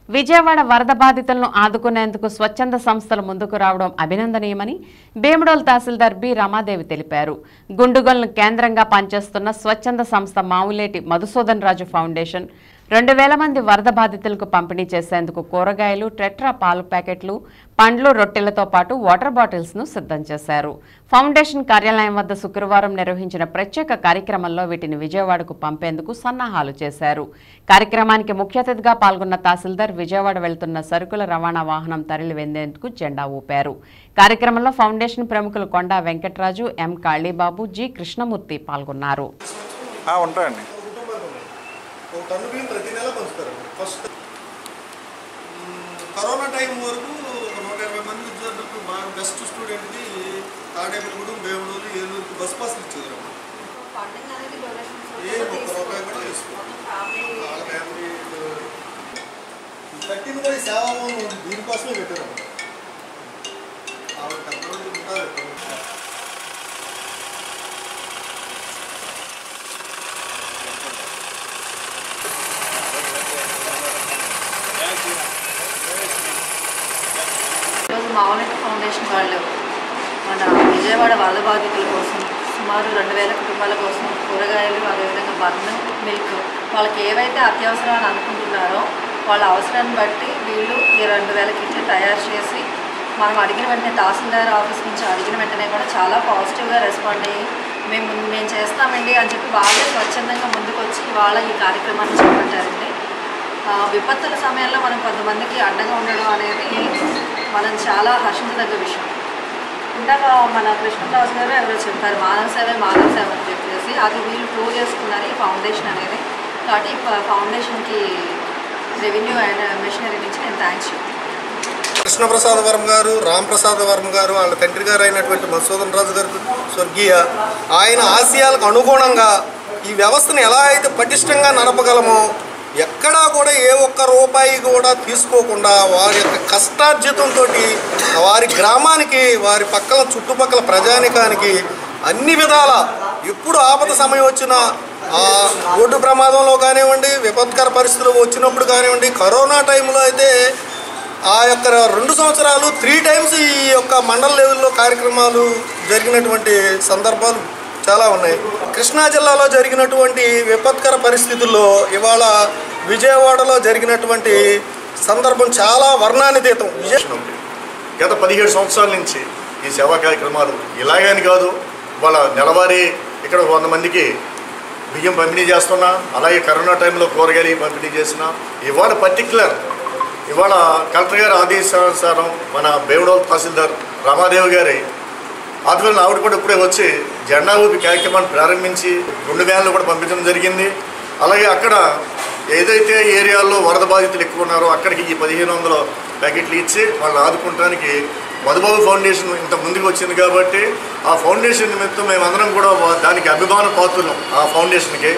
విజయవాడ వరద బాధితులను ఆదుకునేందుకు స్వచ్ఛంద సంస్థలు ముందుకు రావడం అభినందనీయమని బేముడోల్ తహసీల్దార్ బి రమాదేవి తెలిపారు. గుండుగోలను కేంద్రంగా పనిచేస్తున్న స్వచ్ఛంద సంస్థ మావులేటి మధుసూదన్ రాజు ఫౌండేషన్ 2000 మంది వరద బాధితులకు పంపిణీ చేసేందుకు కూరగాయలు, టెట్రా పాలు ప్యాకెట్లు, పండ్లు, రొట్టెలతో పాటు వాటర్ బాటిల్స్ ను సిద్ధం చేశారు. ఫౌండేషన్ కార్యాలయం వద్ద శుక్రవారం నిర్వహించిన ప్రత్యేక కార్యక్రమంలో వీటిని విజయవాడకు పంపేందుకు సన్నాహాలు చేశారు. కార్యక్రమానికి ముఖ్య అతిథిగా పాల్గొన్న తహసీల్దార్ విజయవాడ వెళ్తున్న సరుకుల రవాణా వాహనం తరలి వెళ్లేందుకు జెండా ఊపారు. కార్యక్రమంలో ఫౌండేషన్ ప్రముఖులు కొండా వెంకటరాజు, ఎం కాళీబాబు, జి కృష్ణమూర్తి పాల్గొన్నారు. టన్ను బియ్యం ప్రతి నెల పంచుతారు. ఫస్ట్ కరోనా టైం వరకు ఒక 120 మంది విద్యార్థులకు బాగా బెస్ట్ స్టూడెంట్కి తాడేపల్లిగూడెం, బేముడోలు, ఏలూరుకి బస్ పాసులు ఇచ్చేది. ఏ ఒక్క రూపాయి కూడా తీసుకోవాలి. 13 కూడా సేవాభావం దీనికోసమే పెట్టారు. ఆవిడ కష్టపడి ఉంటారు. మావులేటి ఫౌండేషన్ వాళ్ళు మన విజయవాడ వరద బాధితుల కోసం సుమారు 2000 కుటుంబాల కోసం కూరగాయలు, అదేవిధంగా బన్ను, మిల్క్ వాళ్ళకి ఏవైతే అవసరం అని అనుకుంటున్నారో వాళ్ళ అవసరాన్ని బట్టి వీళ్ళు ఈ 2000 కిట్లు తయారు చేసి మనం అడిగిన వెంటనే తహసీల్దార్ ఆఫీస్ నుంచి అడిగిన వెంటనే కూడా చాలా పాజిటివ్గా రెస్పాండ్ అయ్యి మేము చేస్తామండి అని చెప్పి వాళ్ళే స్వచ్ఛందంగా ముందుకు వచ్చి వాళ్ళ ఈ కార్యక్రమాన్ని చేపట్టారండి. విపత్తుల సమయంలో మనం కొంతమందికి అండగా ఉండడం అనేది మనం చాలా హర్షించదగ్గ విషయం. ఇందాక మన కృష్ణరాజు గారు ఎవరో చెప్పారు మానవ సేవ అని చెప్పేసి, అది వీళ్ళు ప్రూవ్ చేసుకున్నారు ఈ ఫౌండేషన్ అనేది. కాబట్టి ఫౌండేషన్కి రెవెన్యూ అండ్ మిషనరీ నుంచి నేను థ్యాంక్స్ చెప్తాను. కృష్ణప్రసాద్ వర్మ గారు, రాంప్రసాద్ వర్మ గారు, వాళ్ళ తండ్రి గారు అయినటువంటి మధుసూదన్ రాజు గారు స్వర్గీయ, ఆయన ఆశయాలకు అనుగుణంగా ఈ వ్యవస్థను ఎలా అయితే పటిష్టంగా నడపగలమో, ఎక్కడా కూడా ఏ ఒక్క రూపాయి కూడా తీసుకోకుండా వారి యొక్క కష్టార్జితంతో వారి గ్రామానికి, వారి పక్కల చుట్టుపక్కల ప్రజానికానికి అన్ని విధాల ఎప్పుడు ఆపద సమయం వచ్చినా, రోడ్డు ప్రమాదంలో కానివ్వండి, విపత్కర పరిస్థితులు వచ్చినప్పుడు కానివ్వండి, కరోనా టైంలో అయితే ఆ యొక్క 2 సంవత్సరాలు 3 టైమ్స్ ఈ యొక్క మండల లెవెల్లో కార్యక్రమాలు జరిగినటువంటి సందర్భాలు చాలా ఉన్నాయి. కృష్ణా జిల్లాలో జరిగినటువంటి విపత్కర పరిస్థితుల్లో ఇవాళ విజయవాడలో జరిగినటువంటి సందర్భం చాలా వర్ణానితీతం. గత 17 సంవత్సరాల నుంచి ఈ సేవా కార్యక్రమాలు ఇలాగని కాదు, వాళ్ళ నెలవారీ ఇక్కడ 100 మందికి బియ్యం పంపిణీ చేస్తున్నా, అలాగే కరోనా టైంలో కూరగాయలు పంపిణీ చేసిన. ఇవాళ కలెక్టర్ గారి ఆదేశానుసారం మన బేముడోల్ తహసీల్దార్ రమాదేవి గారి ఆధ్వర్యంలో ఆవిడ కూడా ఇప్పుడే వచ్చి జెండా ఊపి కార్యక్రమాన్ని ప్రారంభించి 2 వ్యాన్లు కూడా పంపించడం జరిగింది. అలాగే అక్కడ ఏదైతే ఏరియాల్లో వరద బాధితులు ఎక్కువ ఉన్నారో అక్కడికి ఈ 1500 ప్యాకెట్లు ఇచ్చి వాళ్ళని ఆదుకుంటానికి మధుబాబు ఫౌండేషన్ ఇంత ముందుకు వచ్చింది. కాబట్టి ఆ ఫౌండేషన్ నిమిత్తం మేమందరం కూడా దానికి అభిమాన పాత్రులం ఆ ఫౌండేషన్కి.